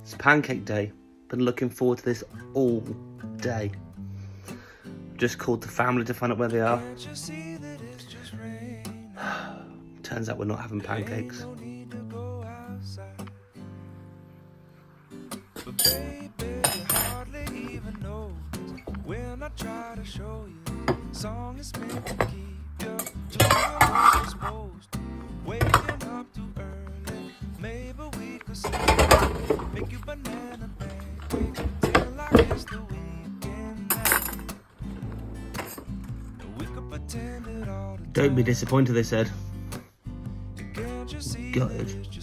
It's pancake day. Been looking forward to this all day. Just called the family to find out where they are. Turns out we're not having pancakes. Don't be disappointed, they said. Gutted.